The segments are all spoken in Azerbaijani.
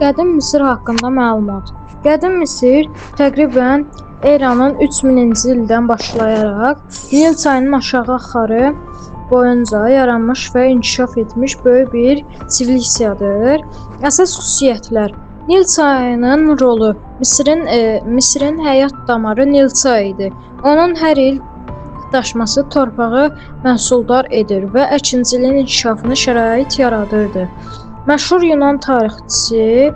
Qədim Misir haqqında məlumat. Qədim Misir təqribən eranın 3000-ci ildən başlayaraq Nil çayının aşağı axarı boyunca yaranmış və inkişaf etmiş böyük bir sivilizasiyadır. Əsas xüsusiyyətlər: Nil çayının rolu. Misirin həyat damarı Nil çayıdır. Onun hər il daşması torpağı məhsuldar edir və əkinçiliyin inkişafına şərait yaradırdı. Məşhur Yunan tarixçisi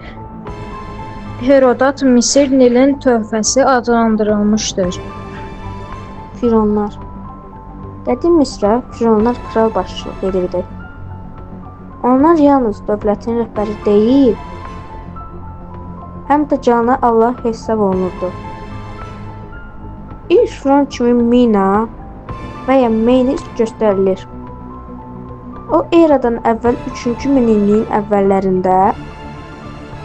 Herodot Misir Nilin töhfəsi adlandırılmışdır. Fironlar. Qədim Misrə fironlar kral başçılıq edirdi. Onlar yalnız dövlətin rəhbəri deyil, həm də canı Allah hesab olunurdu. İlk firon kimi Mina və ya Menes göstərilir. O eradan əvvəl 3-cü minilliyin əvvəllərində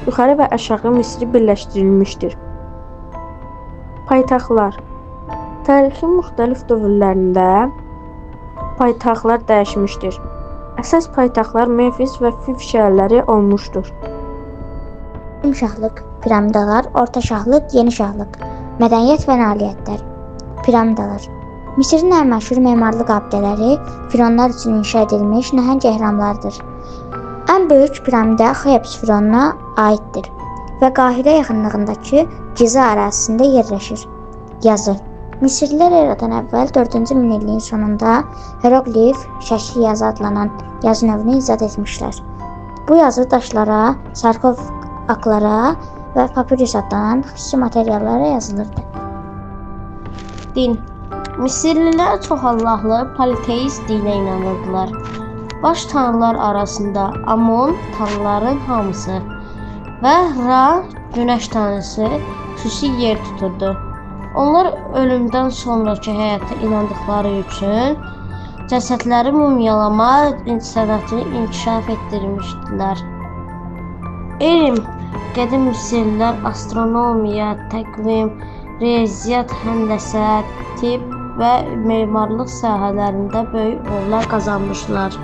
yuxarı və aşağı Misri birləşdirilmişdir. Paytaxtlar. Tarixin müxtəlif dövrlərində paytaxtlar dəyişmişdir. Əsas paytaxtlar Memfis və Fif şəhərləri olmuşdur. Şahlıq, piramidalar, orta şahlıq, yeni şahlıq, mədəniyyət və nailiyyətlər. Piramidalar. Misirin ən məşhur memarlıq abidələri fironlar üçün inşa edilmiş nəhəng ehramlardır. Ən böyük piramida Xeops fironuna aiddir və Qahirə yaxınlığındakı Giza ərazisində yerləşir. Yazı. Misirlilər eradan əvvəl 4-cü minilliyin sonunda hieroqlif şəkli yazı adlanan yazı növünü icad etmişlər. Bu yazı daşlara, sarkofaqlara və papirus adlanan xüsusi materiallara yazılırdı. Din. Misirlilər çoxallahlı politeist dinə inanırdılar. Baş tanrılar arasında Amon tanrıların hamısı və Ra günəş tanrısı xüsusi yer tuturdu. Onlar ölümdən sonraki həyata inandıqları üçün cəsədləri mumyalama sənətini inkişaf etdirmişdilər. Elm. Qədim Misirlilər astronomiya, təqvim, riyaziyyat, həndəsə, tibb və memarlıq sahələrində böyük uğurlar qazanmışlar.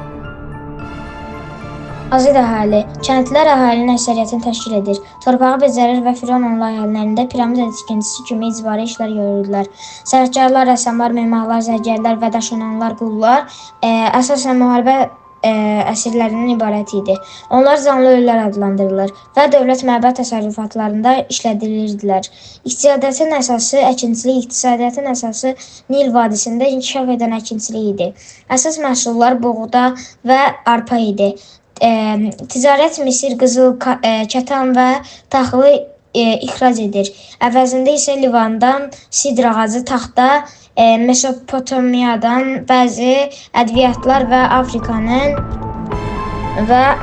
Azid əhali. Kəndlilər əhalinin əksəriyyətini təşkil edir. Torpağı becərir və firon layihələrində piramida tikintisi kimi icbari işlər görürdülər. Sənətkarlar, rəssamlar, memarlar, zərgərlər və daşınanlar, qullar əsasən müharibə əsirlərindən ibarət idi. Onlar canlı ölülər adlandırılır və dövlət məbəd təsərrüfatlarında işlədilirdilər. İqtisadiyyatın əsası əkinçilik, iqtisadiyyatın əsası Nil vadisində inkişaf edən əkinçilik idi. Əsas məhsullar buğda və arpa idi. Ticarət Misir qızıl, kətan və taxılı ixrac edir. Əvəzində isə Livandan sidr ağacı, taxta, Mesopotamiyadan bəzi ədviyyatlar və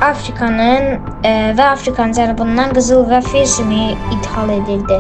Afrikanın cənubundan qızıl və fil sümüyü idxal edirdi.